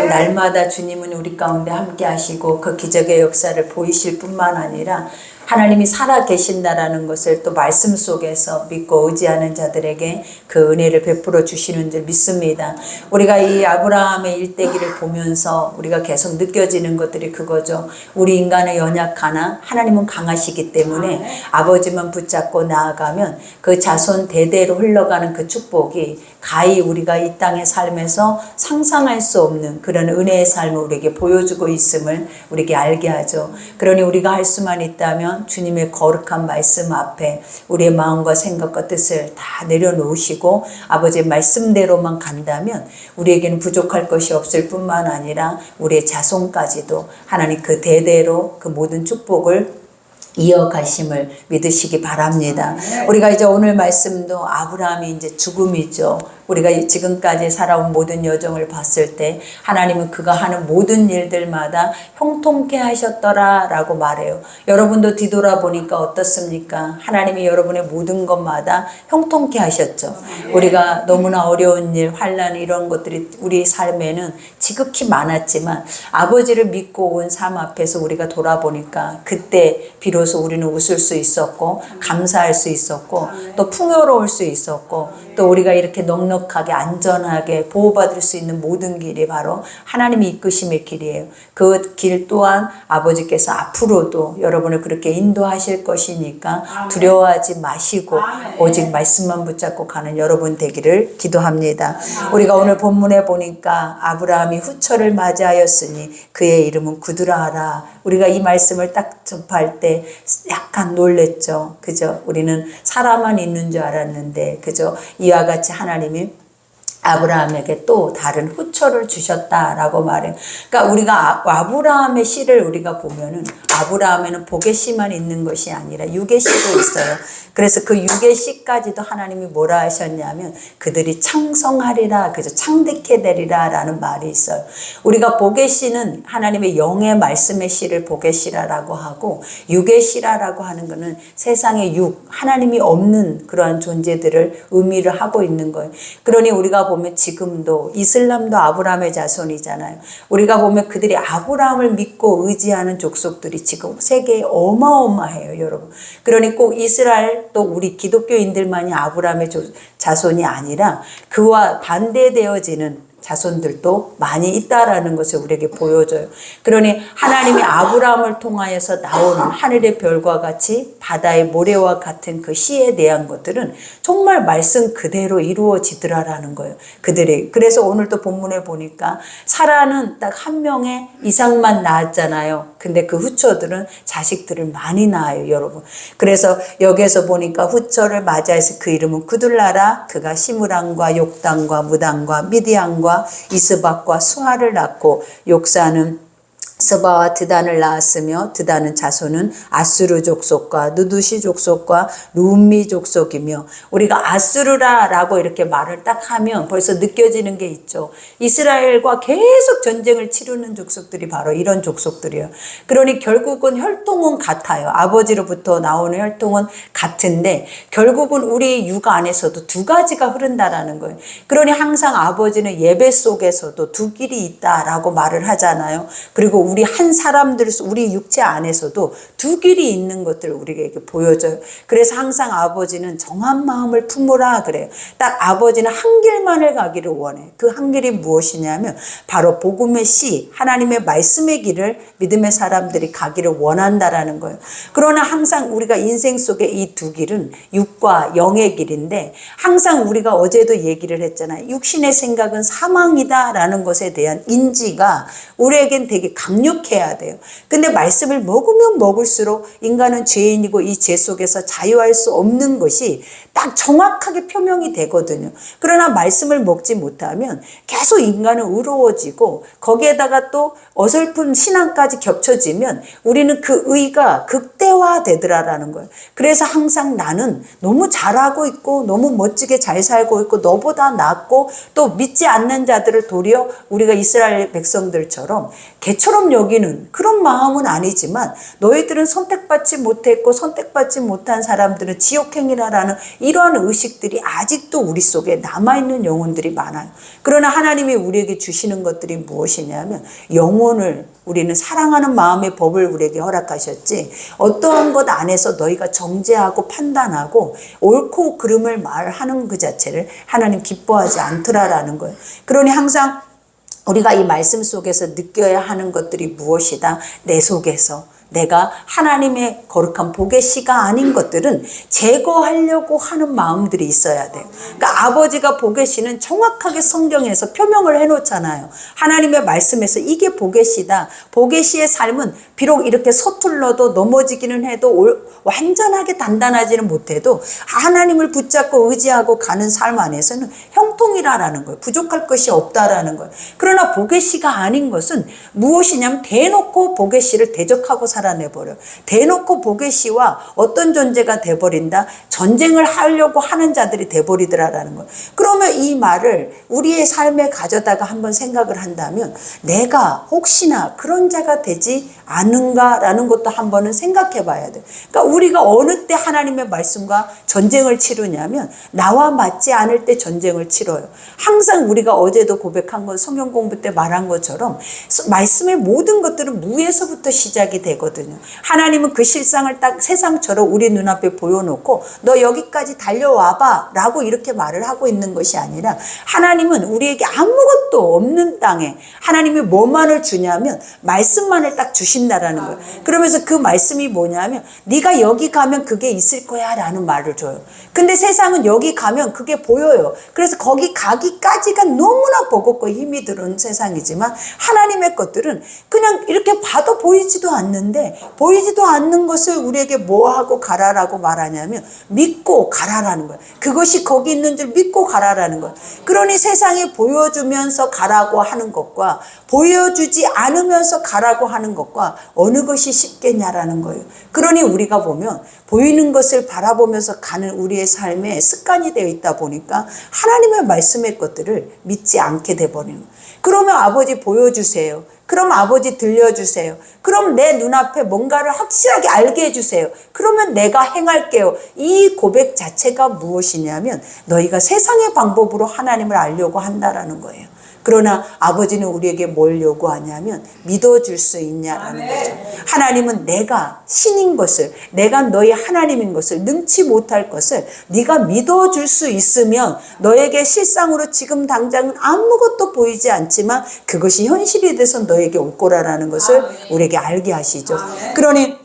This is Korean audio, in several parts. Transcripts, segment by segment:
날마다 주님은 우리 가운데 함께 하시고 그 기적의 역사를 보이실 뿐만 아니라 하나님이 살아 계신다라는 것을 또 말씀 속에서 믿고 의지하는 자들에게 그 은혜를 베풀어 주시는 줄 믿습니다. 우리가 이 아브라함의 일대기를 보면서 우리가 계속 느껴지는 것들이 그거죠. 우리 인간은 연약하나 하나님은 강하시기 때문에 아버지만 붙잡고 나아가면 그 자손 대대로 흘러가는 그 축복이 가히 우리가 이 땅의 삶에서 상상할 수 없는 그런 은혜의 삶을 우리에게 보여주고 있음을 우리에게 알게 하죠. 그러니 우리가 할 수만 있다면 주님의 거룩한 말씀 앞에 우리의 마음과 생각과 뜻을 다 내려놓으시고 아버지의 말씀대로만 간다면 우리에게는 부족할 것이 없을 뿐만 아니라 우리의 자손까지도 하나님 그 대대로 그 모든 축복을 이어가심을 믿으시기 바랍니다. 우리가 이제 오늘 말씀도 아브라함이 이제 죽음이죠. 우리가 지금까지 살아온 모든 여정을 봤을 때 하나님은 그가 하는 모든 일들마다 형통케 하셨더라 라고 말해요. 여러분도 뒤돌아보니까 어떻습니까? 하나님이 여러분의 모든 것마다 형통케 하셨죠. 우리가 너무나 어려운 일, 환난 이런 것들이 우리 삶에는 지극히 많았지만 아버지를 믿고 온 삶 앞에서 우리가 돌아보니까 그때 비로소 우리는 웃을 수 있었고 감사할 수 있었고 또 풍요로울 수 있었고 또 우리가 이렇게 넉넉하게 안전하게 보호받을 수 있는 모든 길이 바로 하나님이 이끄심의 길이에요. 그 길 또한 아버지께서 앞으로도 여러분을 그렇게 인도하실 것이니까 두려워하지 마시고 오직 말씀만 붙잡고 가는 여러분 되기를 기도합니다. 우리가 오늘 본문에 보니까 아브라함이 후처를 맞이하였으니 그의 이름은 구드라하라. 우리가 이 말씀을 딱 접할 때 약간 놀랬죠. 그죠? 우리는 사람만 있는 줄 알았는데 그죠? 이와 같이 하나님이 아브라함에게 또 다른 후처를 주셨다라고 말해요. 그러니까 우리가 아브라함의 씨를 우리가 보면은 아브라함에는 복의 씨만 있는 것이 아니라 육의 씨도 있어요. 그래서 그 육의 씨까지도 하나님이 뭐라 하셨냐면 그들이 창성하리라, 그죠? 창대케 되리라 라는 말이 있어요. 우리가 복의 씨는 하나님의 영의 말씀의 씨를 복의 씨라라고 하고 육의 씨라라고 하는 것은 세상의 육, 하나님이 없는 그러한 존재들을 의미를 하고 있는 거예요. 그러니 우리가 보면 지금도 이슬람도 아브라함의 자손이잖아요. 우리가 보면 그들이 아브라함을 믿고 의지하는 족속들이 지금 세계에 어마어마해요, 여러분. 그러니 꼭 이스라엘 또 우리 기독교인들만이 아브라함의 자손이 아니라 그와 반대되어지는 자손들도 많이 있다라는 것을 우리에게 보여줘요. 그러니 하나님이 아브라함을 통하여서 나오는 하늘의 별과 같이 바다의 모래와 같은 그 시에 대한 것들은 정말 말씀 그대로 이루어지더라라는 거예요. 그들이. 그래서 오늘도 본문에 보니까 사라는 딱 한 명의 이상만 낳았잖아요. 근데 그 후처들은 자식들을 많이 낳아요, 여러분. 그래서 여기에서 보니까 후처를 맞이해서 그 이름은 구둘라라. 그가 시므랑과 욕단과 무단과 미디안과 이스박과 수아를 낳고 욕사는 스바와 드단을 낳았으며 드단은 자손은 아수르 족속과 느두시 족속과 룸미 족속이며 우리가 아수르라라고 이렇게 말을 딱 하면 벌써 느껴지는 게 있죠. 이스라엘과 계속 전쟁을 치르는 족속들이 바로 이런 족속들이에요. 그러니 결국은 혈통은 같아요. 아버지로부터 나오는 혈통은 같은데 결국은 우리 육 안에서도 두 가지가 흐른다라는 거예요. 그러니 항상 아버지는 예배 속에서도 두 길이 있다라고 말을 하잖아요. 그리고 우리 한 사람들, 우리 육체 안에서도 두 길이 있는 것들을 우리에게 보여줘요. 그래서 항상 아버지는 정한 마음을 품으라 그래요. 딱 아버지는 한 길만을 가기를 원해. 그 한 길이 무엇이냐면 바로 복음의 씨, 하나님의 말씀의 길을 믿음의 사람들이 가기를 원한다라는 거예요. 그러나 항상 우리가 인생 속에 이 두 길은 육과 영의 길인데 항상 우리가 어제도 얘기를 했잖아요. 육신의 생각은 사망이다라는 것에 대한 인지가 우리에겐 되게 강력해야 돼요. 근데 말씀을 먹으면 먹을수록 인간은 죄인이고 이 죄 속에서 자유할 수 없는 것이 딱 정확하게 표명이 되거든요. 그러나 말씀을 먹지 못하면 계속 인간은 의로워지고 거기에다가 또 어설픈 신앙까지 겹쳐지면 우리는 그 의가 극대화되더라라는 거예요. 그래서 항상 나는 너무 잘하고 있고 너무 멋지게 잘 살고 있고 너보다 낫고 또 믿지 않는 자들을 도리어 우리가 이스라엘 백성들처럼 개처럼 우습게만 여기는 그런 마음은 아니지만 너희들은 선택받지 못했고 선택받지 못한 사람들은 지옥행이라는 이러한 의식들이 아직도 우리 속에 남아있는 영혼들이 많아요. 그러나 하나님이 우리에게 주시는 것들이 무엇이냐면 영혼을 우리는 사랑하는 마음의 법을 우리에게 허락하셨지 어떠한 것 안에서 너희가 정죄하고 판단하고 옳고 그름을 말하는 그 자체를 하나님 기뻐하지 않더라라는 거예요. 그러니 항상 우리가 이 말씀 속에서 느껴야 하는 것들이 무엇이다? 내 속에서 내가 하나님의 거룩한 복의 씨가 아닌 것들은 제거하려고 하는 마음들이 있어야 돼요. 그러니까 아버지가 복의 씨는 정확하게 성경에서 표명을 해놓잖아요. 하나님의 말씀에서 이게 복의 씨다. 복의 씨의 삶은 비록 이렇게 서툴러도 넘어지기는 해도 완전하게 단단하지는 못해도 하나님을 붙잡고 의지하고 가는 삶 안에서는 형통이라는 거예요. 부족할 것이 없다라는 거예요. 그러나 복의 씨가 아닌 것은 무엇이냐면 대놓고 복의 씨를 대적하고 살아내버려. 대놓고 복의 씨와 어떤 존재가 돼버린다? 전쟁을 하려고 하는 자들이 돼버리더라라는 거예요. 그러면 이 말을 우리의 삶에 가져다가 한번 생각을 한다면 내가 혹시나 그런 자가 되지 않은가라는 것도 한번은 생각해 봐야 돼요. 그러니까 우리가 어느 때 하나님의 말씀과 전쟁을 치르냐면 나와 맞지 않을 때 전쟁을 치러요. 항상 우리가 어제도 고백한 건 성경 공부 때 말한 것처럼 말씀의 모든 것들은 무에서부터 시작이 되거든요. 하나님은 그 실상을 딱 세상처럼 우리 눈앞에 보여놓고 너 여기까지 달려와봐 라고 이렇게 말을 하고 있는 것이 아니라 하나님은 우리에게 아무것도 없는 땅에 하나님이 뭐만을 주냐면 말씀만을 딱 주신다라는 거예요. 그러면서 그 말씀이 뭐냐면 네가 여기 가면 그게 있을 거야 라는 말을 줘요. 근데 세상은 여기 가면 그게 보여요. 그래서 거기 가기까지가 너무나 버겁고 힘이 드는 세상이지만 하나님의 것들은 그냥 이렇게 봐도 보이지도 않는데 보이지도 않는 것을 우리에게 뭐하고 가라라고 말하냐면 믿고 가라라는 거예요. 그것이 거기 있는 줄 믿고 가라라는 거예요. 그러니 세상에 보여주면서 가라고 하는 것과 보여주지 않으면서 가라고 하는 것과 어느 것이 쉽겠냐라는 거예요. 그러니 우리가 보면 보이는 것을 바라보면서 가는 우리의 삶에 습관이 되어 있다 보니까 하나님의 말씀의 것들을 믿지 않게 돼버리는 거예요. 그러면 아버지 보여주세요. 그럼 아버지 들려주세요. 그럼 내 눈앞에 뭔가를 확실하게 알게 해주세요. 그러면 내가 행할게요. 이 고백 자체가 무엇이냐면 너희가 세상의 방법으로 하나님을 알려고 한다라는 거예요. 그러나 아버지는 우리에게 뭘 요구하냐면 믿어줄 수 있냐라는 거죠. 하나님은 내가 신인 것을, 내가 너희 하나님인 것을, 능치 못할 것을 네가 믿어줄 수 있으면 너에게 실상으로 지금 당장은 아무것도 보이지 않지만 그것이 현실이 돼서 너에게 올 거라는 것을 우리에게 알게 하시죠. 그러니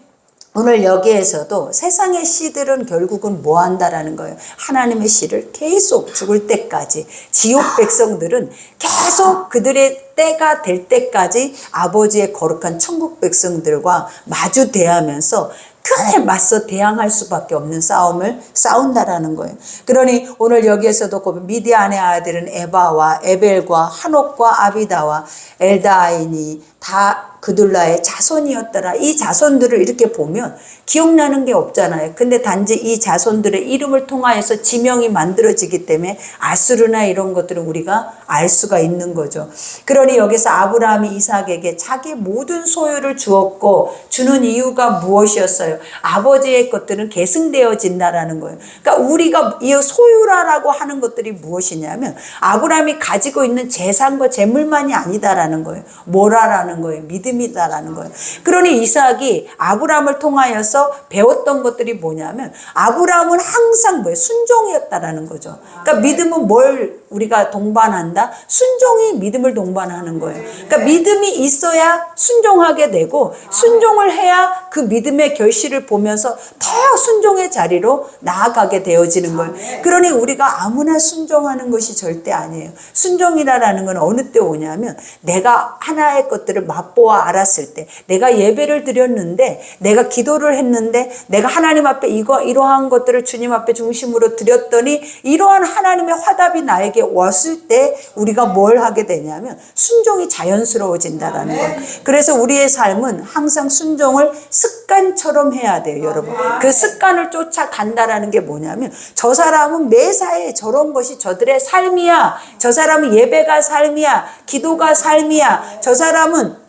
오늘 여기에서도 세상의 씨들은 결국은 뭐 한다라는 거예요. 하나님의 씨를 계속 죽을 때까지, 지옥 백성들은 계속 그들의 때가 될 때까지 아버지의 거룩한 천국 백성들과 마주 대하면서 그에 맞서 대항할 수밖에 없는 싸움을 싸운다라는 거예요. 그러니 오늘 여기에서도 미디안의 아들은 에바와 에벨과 한옥과 아비다와 엘다아인이 다 그둘라의 자손이었더라. 이 자손들을 이렇게 보면 기억나는 게 없잖아요. 근데 단지 이 자손들의 이름을 통하여서 지명이 만들어지기 때문에 아수르나 이런 것들은 우리가 알 수가 있는 거죠. 그러니 여기서 아브라함이 이삭에게 자기 모든 소유를 주었고 주는 이유가 무엇이었어요? 아버지의 것들은 계승되어진다라는 거예요. 그러니까 우리가 이 소유라고 하는 것들이 무엇이냐면 아브라함이 가지고 있는 재산과 재물만이 아니다라는 거예요. 뭐라라는 거예요? 믿음이다라는 거예요. 그러니 이삭이 아브라함을 통하여서 배웠던 것들이 뭐냐면 아브라함은 항상 뭐예요? 순종이었다라는 거죠. 그러니까 믿음은 뭘 우리가 동반한다? 순종이 믿음을 동반하는 거예요. 그러니까 믿음이 있어야 순종하게 되고 순종을 해야 그 믿음의 결실을 보면서 더 순종의 자리로 나아가게 되어지는 거예요. 그러니 우리가 아무나 순종하는 것이 절대 아니에요. 순종이라는 건 어느 때 오냐면 내가 하나의 것들을 맛보아 알았을 때, 내가 예배를 드렸는데, 내가 기도를 했는데, 내가 하나님 앞에 이러한 것들을 주님 앞에 중심으로 드렸더니 이러한 하나님의 화답이 나에게 왔을 때 우리가 뭘 하게 되냐면 순종이 자연스러워진다라는 거예요. 그래서 우리의 삶은 항상 순종을 습관처럼 해야 돼요, 여러분. 그 습관을 쫓아간다라는 게 뭐냐면 저 사람은 매사에 저런 것이 저들의 삶이야. 저 사람은 예배가 삶이야. 기도가 삶이야. 저 사람은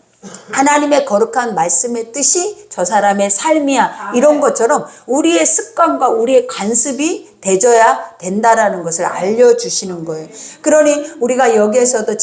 하나님의 거룩한 말씀의 뜻이 저 사람의 삶이야. 이런 것처럼 우리의 습관과 우리의 관습이 되져야 된다라는 것을 알려주시는 거예요. 그러니 우리가 여기에서도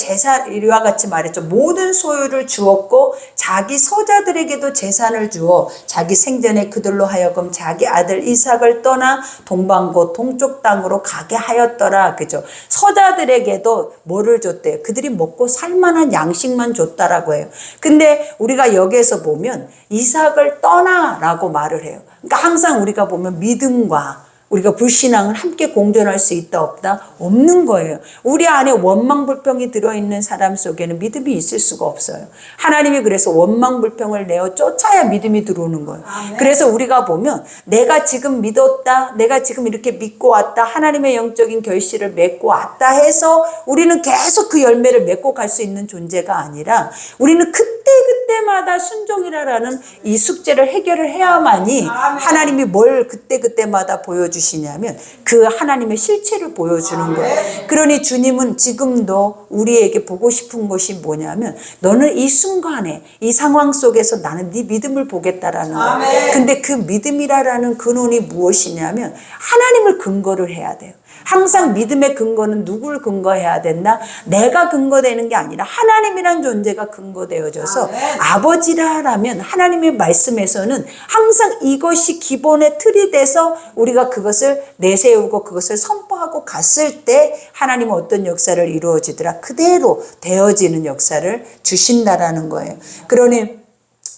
이와 같이 말했죠. 모든 소유를 주었고 자기 소자들에게도 재산을 주어 자기 생전에 그들로 하여금 자기 아들 이삭을 떠나 동방고 동쪽 땅으로 가게 하였더라. 그죠? 소자들에게도 뭐를 줬대요? 그들이 먹고 살만한 양식만 줬다라고 해요. 근데 우리가 여기에서 보면 이삭을 떠나라고 말을 해요. 그러니까 항상 우리가 보면 믿음과 우리가 불신앙을 함께 공존할 수 있다 없다? 없는 거예요. 우리 안에 원망불평이 들어있는 사람 속에는 믿음이 있을 수가 없어요. 하나님이 그래서 원망불평을 내어 쫓아야 믿음이 들어오는 거예요. 그래서 우리가 보면 내가 지금 믿었다, 내가 지금 이렇게 믿고 왔다, 하나님의 영적인 결실을 맺고 왔다 해서 우리는 계속 그 열매를 맺고 갈 수 있는 존재가 아니라 우리는 그때마다 순종이라는 이 숙제를 해결을 해야만이 하나님이 뭘 그때마다 보여주시냐면 그 하나님의 실체를 보여주는 거예요. 그러니 주님은 지금도 우리에게 보고 싶은 것이 뭐냐면 너는 이 순간에 이 상황 속에서 나는 네 믿음을 보겠다라는 거예요. 근데 그 믿음이라는 근원이 무엇이냐면 하나님을 근거를 해야 돼요. 항상 믿음의 근거는 누굴 근거해야 된다? 내가 근거되는 게 아니라 하나님이란 존재가 근거되어져서 아버지라면 하나님의 말씀에서는 항상 이것이 기본의 틀이 돼서 우리가 그것을 내세우고 그것을 선포하고 갔을 때 하나님은 어떤 역사를 이루어지더라? 그대로 되어지는 역사를 주신다라는 거예요. 그러니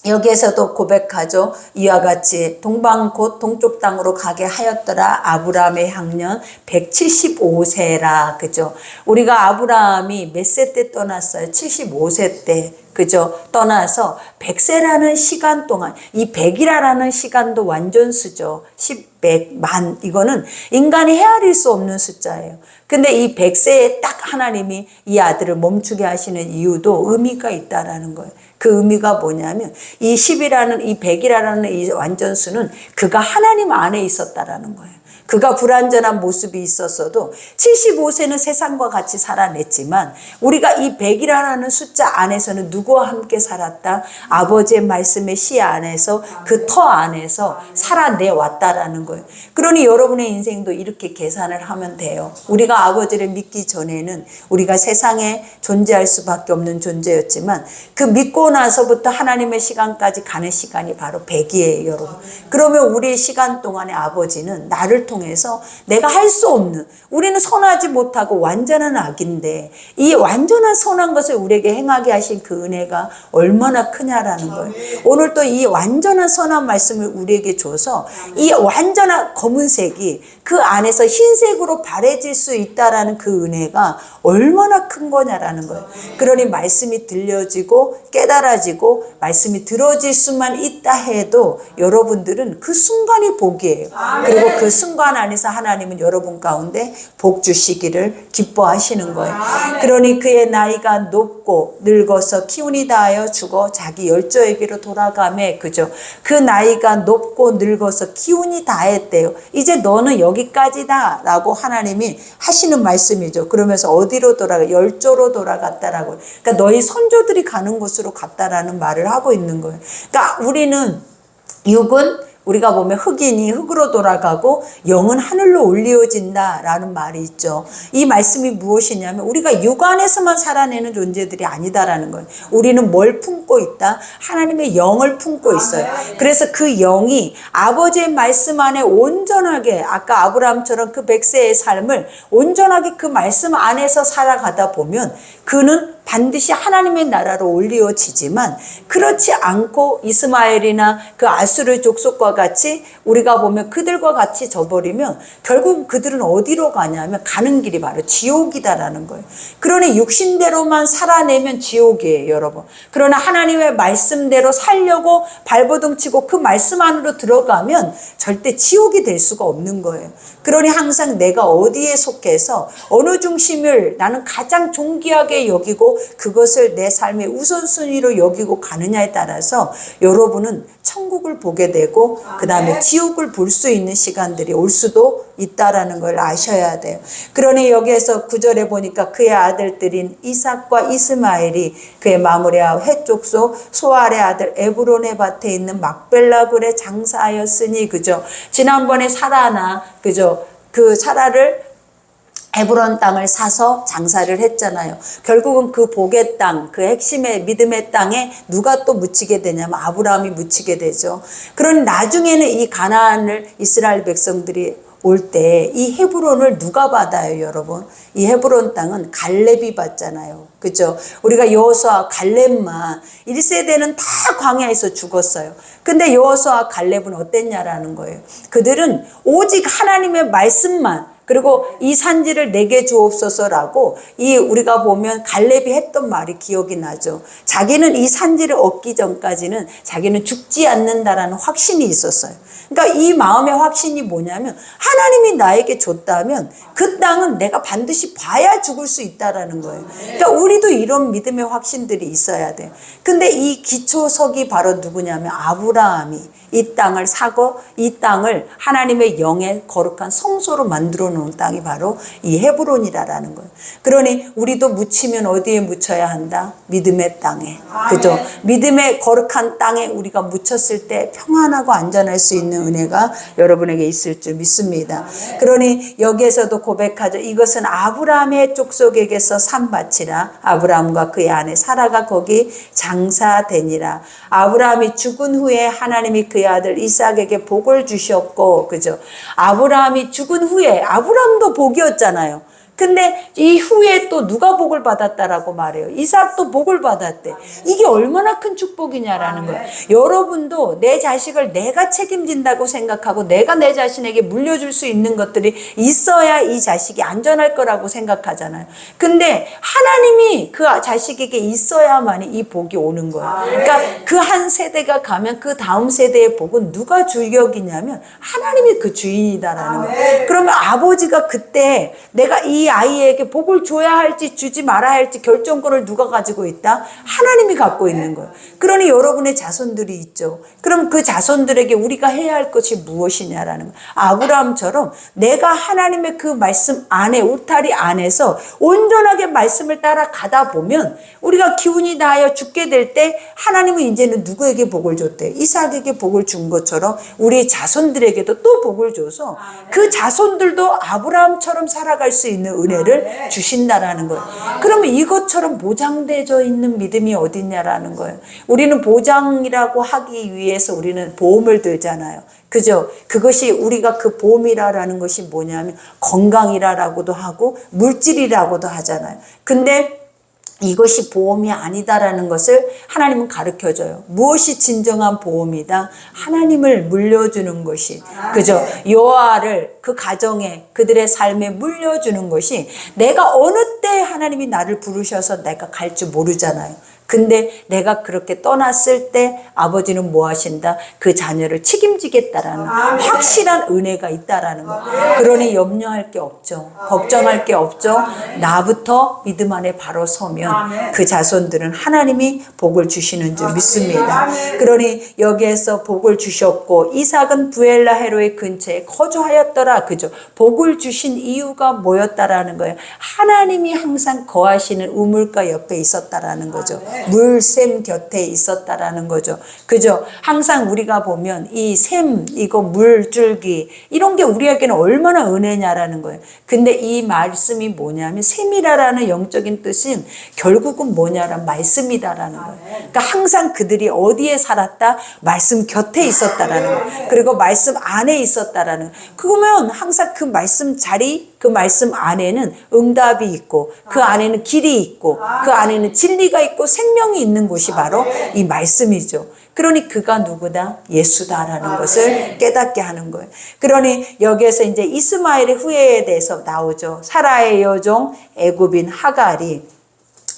여기에서도 고백하죠. 이와 같이 동방 곧 동쪽 땅으로 가게 하였더라. 아브라함의 향년 175세라. 그죠? 우리가 아브라함이 몇 세 때 떠났어요? 75세 때. 그죠? 떠나서 100세라는 시간 동안, 이 100이라는 시간도 완전수죠. 10, 100, 만. 이거는 인간이 헤아릴 수 없는 숫자예요. 근데 이 100세에 딱 하나님이 이 아들을 멈추게 하시는 이유도 의미가 있다라는 거예요. 그 의미가 뭐냐면 이 10이라는 이 100이라는 이 완전수는 그가 하나님 안에 있었다라는 거예요. 그가 불완전한 모습이 있었어도 75세는 세상과 같이 살아냈지만 우리가 이 100이라는 숫자 안에서는 누구와 함께 살았다? 아버지의 말씀의 씨 안에서 그 터 안에서 살아내왔다라는 거예요. 그러니 여러분의 인생도 이렇게 계산을 하면 돼요. 우리가 아버지를 믿기 전에는 우리가 세상에 존재할 수밖에 없는 존재였지만 그 믿고 나서부터 하나님의 시간까지 가는 시간이 바로 100이에요, 여러분. 그러면 우리의 시간 동안에 아버지는 나를 통해서 내가 할 수 없는, 우리는 선하지 못하고 완전한 악인데 이 완전한 선한 것을 우리에게 행하게 하신 그 은혜가 얼마나 크냐라는 거예요. 오늘 또 이 완전한 선한 말씀을 우리에게 줘서 이 완전한 검은색이 그 안에서 흰색으로 바래질 수 있다라는 그 은혜가 얼마나 큰 거냐라는 거예요. 그러니 말씀이 들려지고 깨달아지고 말씀이 들어질 수만 있다 해도 여러분들은 그 순간이 복이에요. 그리고 그 순간 안에서 하나님은 여러분 가운데 복 주시기를 기뻐하시는 거예요. 그러니 그의 나이가 높고 늙어서 기운이 다하여 죽어 자기 열조에게로 돌아가매. 그죠? 그 나이가 높고 늙어서 기운이 다했대요. 이제 너는 여기까지다 라고 하나님이 하시는 말씀이죠. 그러면서 어디로 돌아가? 열조로 돌아갔다라고. 그러니까 너희 선조들이 가는 곳으로 갔다라는 말을 하고 있는 거예요. 그러니까 우리는 육은 우리가 보면 흑인이 흙으로 돌아가고 영은 하늘로 올리어진다라는 말이 있죠. 이 말씀이 무엇이냐면 우리가 육 안에서만 살아내는 존재들이 아니다라는 거예요. 우리는 뭘 품고 있다? 하나님의 영을 품고 있어요. 그래서 그 영이 아버지의 말씀 안에 온전하게 아까 아브라함처럼 그 100세의 삶을 온전하게 그 말씀 안에서 살아가다 보면 그는 반드시 하나님의 나라로 올리어지지만 그렇지 않고 이스마엘이나 그 아수르 족속과 같이 우리가 보면 그들과 같이 져버리면 결국 그들은 어디로 가냐면 가는 길이 바로 지옥이다라는 거예요. 그러니 육신대로만 살아내면 지옥이에요, 여러분. 그러나 하나님의 말씀대로 살려고 발버둥치고 그 말씀 안으로 들어가면 절대 지옥이 될 수가 없는 거예요. 그러니 항상 내가 어디에 속해서 어느 중심을 나는 가장 존귀하게 여기고 그것을 내 삶의 우선순위로 여기고 가느냐에 따라서 여러분은 천국을 보게 되고 그 다음에 지옥을 볼 수 있는 시간들이 올 수도 있다라는 걸 아셔야 돼요. 그러니 여기에서 9절에 보니까 그의 아들들인 이삭과 이스마엘이 그의 마므레와 헷족소 소알의 아들 에브론의 밭에 있는 막벨라 굴에 장사하였으니, 그죠? 지난번에 사라나, 그죠? 그 사라를 에브론 땅을 사서 장사를 했잖아요. 결국은 그 복의 땅, 그 핵심의 믿음의 땅에 누가 또 묻히게 되냐면 아브라함이 묻히게 되죠. 그러니 나중에는 이 가나안을 이스라엘 백성들이 올 때 이 헤브론을 누가 받아요, 여러분? 이 헤브론 땅은 갈렙이 받잖아요. 그죠? 우리가 여호수아 갈렙만 1세대는 다 광야에서 죽었어요. 근데 여호수아 갈렙은 어땠냐라는 거예요. 그들은 오직 하나님의 말씀만, 그리고 이 산지를 내게 주옵소서라고, 이 우리가 보면 갈렙이 했던 말이 기억이 나죠. 자기는 이 산지를 얻기 전까지는 자기는 죽지 않는다라는 확신이 있었어요. 그러니까 이 마음의 확신이 뭐냐면 하나님이 나에게 줬다면 그 땅은 내가 반드시 봐야 죽을 수 있다라는 거예요. 그러니까 우리도 이런 믿음의 확신들이 있어야 돼요. 근데 이 기초석이 바로 누구냐면 아브라함이 이 땅을 사고 이 땅을 하나님의 영의 거룩한 성소로 만들어 놓은 땅이 바로 이 헤브론이라는 거예요. 그러니 우리도 묻히면 어디에 묻혀야 한다? 믿음의 땅에. 그죠? 믿음의 거룩한 땅에 우리가 묻혔을 때 평안하고 안전할 수 있는 은혜가 여러분에게 있을 줄 믿습니다. 그러니 여기에서도 고백하죠. 이것은 아브라함의 족속에게서 산 밭이라. 아브라함과 그의 아내 사라가 거기 장사되니라. 아브라함이 죽은 후에 하나님이 그의 아들 이삭에게 복을 주셨고, 그죠? 아브라함이 죽은 후에, 아브라함도 복이었잖아요. 근데 이 후에 또 누가 복을 받았다라고 말해요. 이삭도 복을 받았대. 이게 얼마나 큰 축복이냐라는 거예요. 여러분도 내 자식을 내가 책임진다고 생각하고 내가 내 자신에게 물려줄 수 있는 것들이 있어야 이 자식이 안전할 거라고 생각하잖아요. 근데 하나님이 그 자식에게 있어야만이 이 복이 오는 거예요. 그러니까 그 한 세대가 가면 그 다음 세대의 복은 누가 주역이냐면 하나님이 그 주인이다라는 거예요. 그러면 아버지가 그때 내가 이 아이에게 복을 줘야 할지 주지 말아야 할지 결정권을 누가 가지고 있다? 하나님이 갖고 있는 거예요. 그러니 여러분의 자손들이 있죠. 그럼 그 자손들에게 우리가 해야 할 것이 무엇이냐라는 거예요. 아브라함처럼 내가 하나님의 그 말씀 안에, 울타리 안에서 온전하게 말씀을 따라 가다 보면 우리가 기운이 나하여 죽게 될 때 하나님은 이제는 누구에게 복을 줬대? 이삭에게 복을 준 것처럼 우리 자손들에게도 또 복을 줘서 그 자손들도 아브라함처럼 살아갈 수 있는 은혜를 주신다라는 거예요. 그러면 이것처럼 보장되어 있는 믿음이 어딨냐라는 거예요. 우리는 보장이라고 하기 위해서 우리는 보험을 들잖아요. 그죠? 그것이 우리가 그 보험이라는 것이 뭐냐면 건강이라고도 하고 물질이라고도 하잖아요. 근데 이것이 보험이 아니다라는 것을 하나님은 가르쳐줘요. 무엇이 진정한 보험이다? 하나님을 물려주는 것이, 그죠? 여호와를 그 가정에, 그들의 삶에 물려주는 것이, 내가 어느 때 하나님이 나를 부르셔서 내가 갈 줄 모르잖아요. 근데 내가 그렇게 떠났을 때 아버지는 뭐 하신다? 그 자녀를 책임지겠다라는 확실한 은혜가 있다라는 거. 그러니 염려할 게 없죠. 걱정할 게 없죠. 나부터 믿음 안에 바로 서면 그 자손들은 하나님이 복을 주시는 줄 믿습니다. 그러니 여기에서 복을 주셨고 이삭은 부엘라 헤로의 근처에 거주하였더라. 그죠? 복을 주신 이유가 뭐였다라는 거예요. 하나님이 항상 거하시는 우물가 옆에 있었다라는 거죠. 물샘 곁에 있었다라는 거죠. 그죠? 항상 우리가 보면 이 샘, 이거 물줄기, 이런 게 우리에게는 얼마나 은혜냐라는 거예요. 근데 이 말씀이 뭐냐면 샘이라는 영적인 뜻은 결국은 뭐냐라는 말씀이다라는 거예요. 그러니까 항상 그들이 어디에 살았다? 말씀 곁에 있었다라는 거예요. 그리고 말씀 안에 있었다라는 거예요. 그러면 항상 그 말씀 자리, 그 말씀 안에는 응답이 있고 그 안에는 길이 있고 그 안에는 진리가 있고 생명이 있는 곳이 바로 이 말씀이죠. 그러니 그가 누구다? 예수다라는 것을 깨닫게 하는 거예요. 그러니 여기에서 이제 이스마엘의 후예에 대해서 나오죠. 사라의 여종 애굽인 하갈이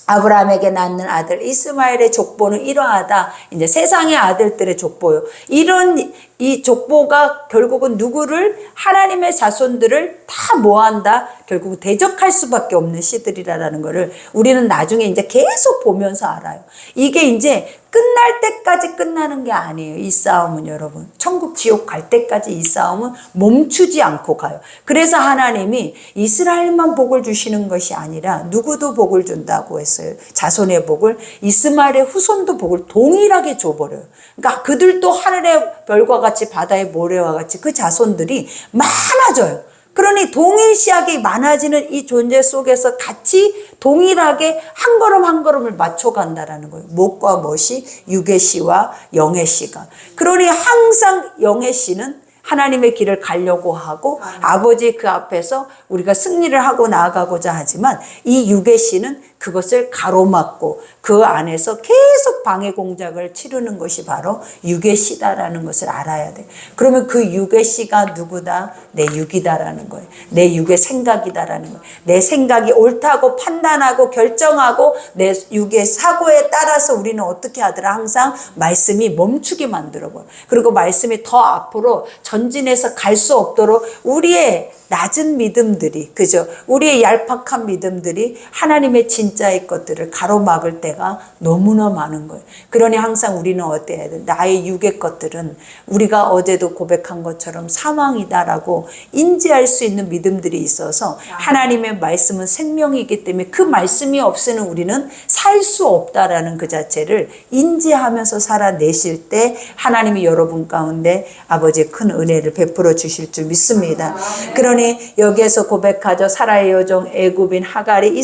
아브라함에게 낳는 아들 이스마엘의 족보는 이러하다. 이제 세상의 아들들의 족보요. 이런 이 족보가 결국은 누구를, 하나님의 자손들을 다 뭐한다? 결국 대적할 수밖에 없는 시들이라는 것을 우리는 나중에 이제 계속 보면서 알아요. 이게 이제 끝날 때까지 끝나는 게 아니에요. 이 싸움은 여러분. 천국 지옥 갈 때까지 이 싸움은 멈추지 않고 가요. 그래서 하나님이 이스라엘만 복을 주시는 것이 아니라 누구도 복을 준다고 했어요. 자손의 복을, 이스마엘의 후손도 복을 동일하게 줘버려요. 그러니까 그들도 하늘의 별과 같이 바다의 모래와 같이 그 자손들이 많아져요. 그러니 동일시하게 많아지는 이 존재 속에서 같이 동일하게 한 걸음 한 걸음을 맞춰간다라는 거예요. 못과 못이, 육의 씨와 영의 씨가. 그러니 항상 영의 씨는 하나님의 길을 가려고 하고 아버지 그 앞에서 우리가 승리를 하고 나아가고자 하지만 이 육의 씨는 그것을 가로막고 그 안에서 계속 방해 공작을 치르는 것이 바로 육의 씨다라는 것을 알아야 돼. 그러면 그 육의 씨가 누구다? 내 육이다라는 거예요. 내 육의 생각이다라는 거예요. 내 생각이 옳다고 판단하고 결정하고 내 육의 사고에 따라서 우리는 어떻게 하더라? 항상 말씀이 멈추게 만들어버려. 그리고 말씀이 더 앞으로 전진해서 갈 수 없도록 우리의 낮은 믿음들이, 그죠? 우리의 얄팍한 믿음들이 하나님의 진짜의 것들을 가로막을 때가 너무나 많은 거예요. 그러니 항상 우리는 어때야 돼? 나의 육의 것들은 우리가 어제도 고백한 것처럼 사망이다라고 인지할 수 있는 믿음들이 있어서 하나님의 말씀은 생명이기 때문에 그 말씀이 없으면 우리는 살 수 없다라는 그 자체를 인지하면서 살아내실 때 하나님이 여러분 가운데 아버지의 큰 은혜를 베풀어 주실 줄 믿습니다. 그러니 여기에서 고백하죠. 사라의 여종 애굽인 하갈이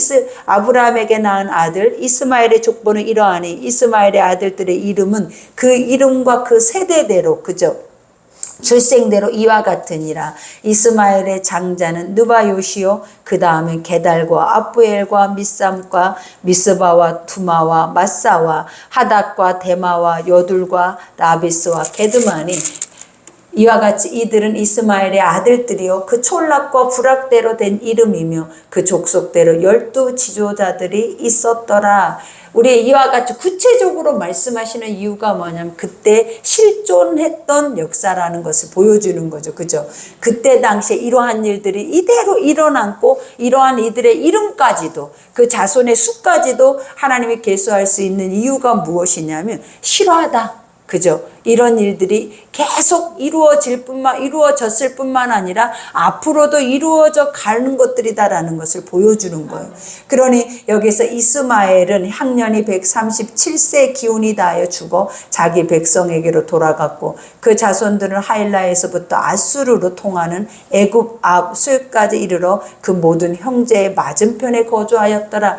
아브라함에게 낳은 아들 이스마엘의 족보는 이러하니 이스마엘의 아들들의 이름은 그 이름과 그 세대대로, 그죠? 출생대로 이와 같으니라. 이스마엘의 장자는 느바요시요, 그 다음에 게달과 아부엘과 미삼과 미스바와 투마와 마사와 하닥과 데마와 여둘과 라비스와 게드마니. 이와 같이 이들은 이스마엘의 아들들이요 그 촌락과 부락대로 된 이름이며 그 족속대로 12 지도자들이 있었더라. 우리 이와 같이 구체적으로 말씀하시는 이유가 뭐냐면 그때 실존했던 역사라는 것을 보여주는 거죠. 그죠? 그때 당시에 이러한 일들이 이대로 일어났고 이러한 이들의 이름까지도 그 자손의 수까지도 하나님이 계수할 수 있는 이유가 무엇이냐면 실화다. 그죠? 이런 일들이 계속 이루어졌을 뿐만 아니라 앞으로도 이루어져 가는 것들이다라는 것을 보여주는 거예요. 그러니 여기서 이스마엘은 향년이 137세 기운이 다하여 죽어 자기 백성에게로 돌아갔고 그 자손들은 하일라에서부터 아수르로 통하는 애굽 앞 수까지 이르러 그 모든 형제의 맞은편에 거주하였더라.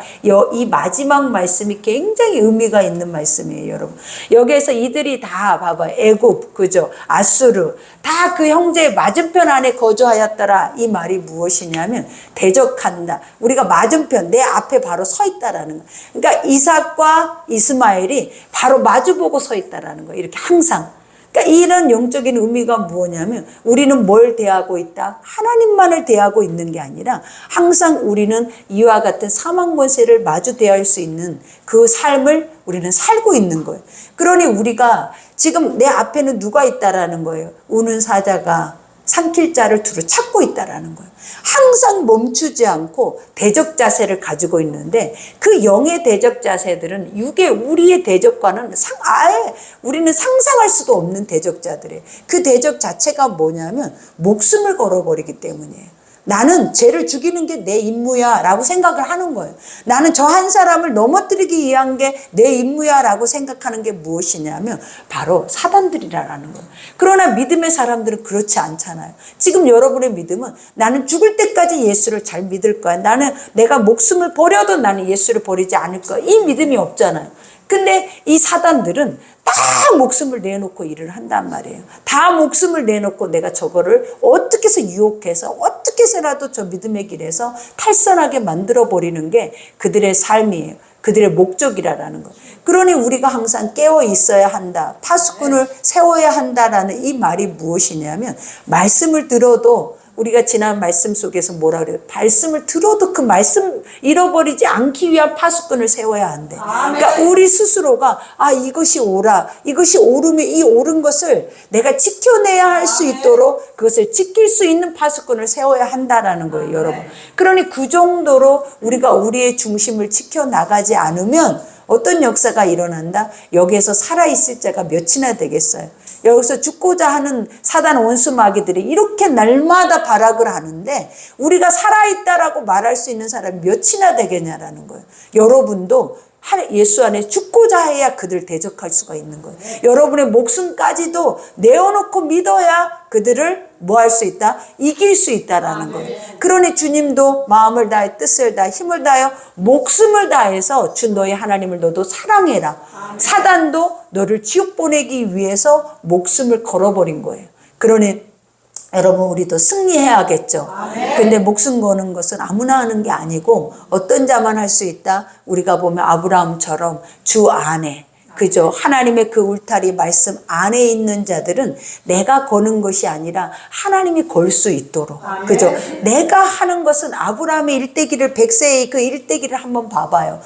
이 마지막 말씀이 굉장히 의미가 있는 말씀이에요, 여러분. 여기에서 이들이 다 봐봐요. 애굽, 그죠? 아수르 다 그 형제의 맞은편 안에 거주하였더라. 이 말이 무엇이냐면 대적한다. 우리가 맞은편 내 앞에 바로 서 있다라는 거. 그러니까 이삭과 이스마엘이 바로 마주보고 서 있다라는 거. 이렇게 항상. 그러니까 이런 영적인 의미가 무엇이냐면 우리는 뭘 대하고 있다? 하나님만을 대하고 있는 게 아니라 항상 우리는 이와 같은 사망 권세를 마주 대할 수 있는 그 삶을 우리는 살고 있는 거예요. 그러니 우리가 지금 내 앞에는 누가 있다라는 거예요. 우는 사자가 삼킬 자를 두루 찾고 있다라는 거예요. 항상 멈추지 않고 대적 자세를 가지고 있는데 그 영의 대적 자세들은 육의 우리의 대적과는 아예 우리는 상상할 수도 없는 대적자들이에요. 그 대적 자체가 뭐냐면 목숨을 걸어버리기 때문이에요. 나는 쟤를 죽이는 게 내 임무야 라고 생각을 하는 거예요. 나는 저 한 사람을 넘어뜨리기 위한 게 내 임무야 라고 생각하는 게 무엇이냐면 바로 사단들이라는 거예요. 그러나 믿음의 사람들은 그렇지 않잖아요. 지금 여러분의 믿음은 나는 죽을 때까지 예수를 잘 믿을 거야. 나는 내가 목숨을 버려도 나는 예수를 버리지 않을 거야. 이 믿음이 없잖아요. 근데 이 사단들은 다 목숨을 내놓고 일을 한단 말이에요. 다 목숨을 내놓고 내가 저거를 어떻게 해서 유혹해서 어떻게 해서라도 저 믿음의 길에서 탈선하게 만들어버리는 게 그들의 삶이에요. 그들의 목적이라는 것. 그러니 우리가 항상 깨어 있어야 한다. 파수꾼을 세워야 한다라는 이 말이 무엇이냐면 말씀을 들어도 우리가 지난 말씀 속에서 뭐라 그래요? 말씀을 들어도 그 말씀 잃어버리지 않기 위한 파수꾼을 세워야 한대. 그러니까 우리 스스로가 이것이 옳아, 이것이 옳으면 이 옳은 것을 내가 지켜내야 할 수 있도록 그것을 지킬 수 있는 파수꾼을 세워야 한다라는 거예요, 여러분. 그러니 그 정도로 우리가 우리의 중심을 지켜나가지 않으면 어떤 역사가 일어난다? 여기에서 살아있을 자가 몇이나 되겠어요? 여기서 죽고자 하는 사단 원수 마귀들이 이렇게 날마다 발악을 하는데 우리가 살아있다라고 말할 수 있는 사람이 몇이나 되겠냐라는 거예요. 여러분도 예수 안에 죽고자 해야 그들 대적할 수가 있는 거예요. 여러분의 목숨까지도 내어놓고 믿어야 그들을 뭐 할 수 있다? 이길 수 있다라는 거예요. 그러니 주님도 마음을 다해 뜻을 다해 힘을 다하여 목숨을 다해서 주 너의 하나님을 너도 사랑해라. 사단도 너를 지옥 보내기 위해서 목숨을 걸어버린 거예요. 그러니 여러분 우리도 승리해야겠죠. 근데 목숨 거는 것은 아무나 하는 게 아니고 어떤 자만 할 수 있다. 우리가 보면 아브라함처럼 주 안에 그죠? 하나님의 그 울타리 말씀 안에 있는 자들은 내가 거는 것이 아니라 하나님이 걸 수 있도록. 그죠? 내가 하는 것은 아브라함의 일대기를 100세의 그 일대기를 한번 봐봐요.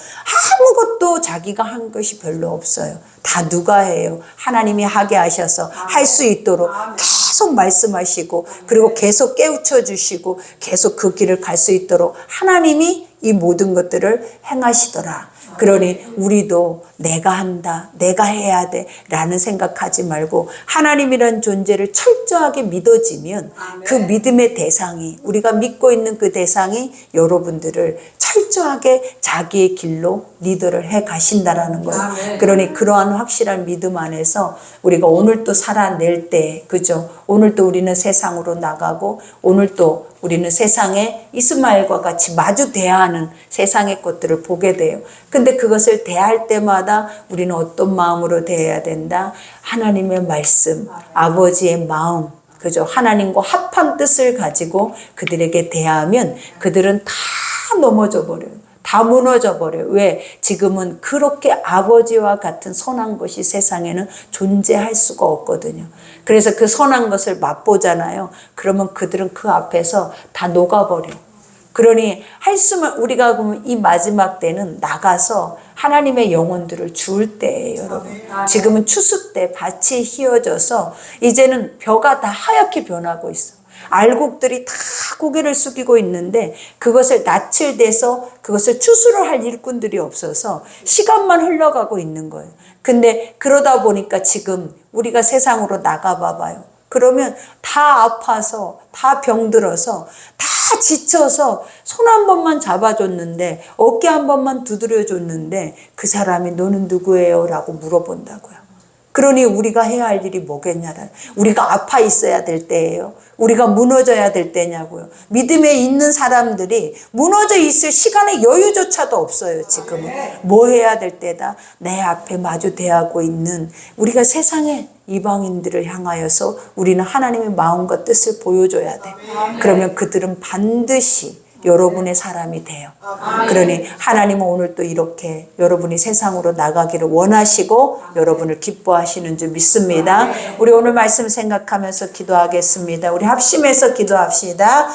아무것도 자기가 한 것이 별로 없어요. 다 누가 해요? 하나님이 하게 하셔서 할 수 있도록 계속 말씀하시고 그리고 계속 깨우쳐 주시고 계속 그 길을 갈 수 있도록 하나님이 이 모든 것들을 행하시더라. 그러니 우리도 내가 한다, 내가 해야 돼 라는 생각하지 말고 하나님이란 존재를 철저하게 믿어지면 그 믿음의 대상이 우리가 믿고 있는 그 대상이 여러분들을 철저하게 자기의 길로 리더를 해 가신다라는 거예요. 그러니 그러한 확실한 믿음 안에서 우리가 오늘 또 살아낼 때 그죠? 오늘 또 우리는 세상으로 나가고 오늘 또 우리는 세상에 이스마엘과 같이 마주 대하는 세상의 것들을 보게 돼요. 근데 그것을 대할 때마다 우리는 어떤 마음으로 대해야 된다? 하나님의 말씀, 아버지의 마음, 그죠? 하나님과 합한 뜻을 가지고 그들에게 대하면 그들은 다 넘어져 버려요. 다 무너져 버려요. 왜? 지금은 그렇게 아버지와 같은 선한 것이 세상에는 존재할 수가 없거든요. 그래서 그 선한 것을 맛보잖아요. 그러면 그들은 그 앞에서 다 녹아버려. 그러니 할 수만 우리가 보면 이 마지막 때는 나가서 하나님의 영혼들을 주울 때예요, 여러분. 지금은 추수 때 밭이 휘어져서 이제는 벼가 다 하얗게 변하고 있어. 알곡들이 다 고개를 숙이고 있는데 그것을 낯을 대서 그것을 추수를 할 일꾼들이 없어서 시간만 흘러가고 있는 거예요. 근데 그러다 보니까 지금 우리가 세상으로 나가봐봐요. 그러면 다 아파서 다 병들어서 다 지쳐서 손 한 번만 잡아줬는데 어깨 한 번만 두드려줬는데 그 사람이 너는 누구예요? 라고 물어본다고요. 그러니 우리가 해야 할 일이 뭐겠냐라. 우리가 아파 있어야 될 때예요. 우리가 무너져야 될 때냐고요. 믿음에 있는 사람들이 무너져 있을 시간의 여유조차도 없어요. 지금은. 뭐 해야 될 때다? 내 앞에 마주 대하고 있는 우리가 세상의 이방인들을 향하여서 우리는 하나님의 마음과 뜻을 보여줘야 돼. 그러면 그들은 반드시 여러분의 사람이 돼요. 그러니 하나님은 오늘 또 이렇게 여러분이 세상으로 나가기를 원하시고 여러분을 기뻐하시는 줄 믿습니다. 우리 오늘 말씀 생각하면서 기도하겠습니다. 우리 합심해서 기도합시다.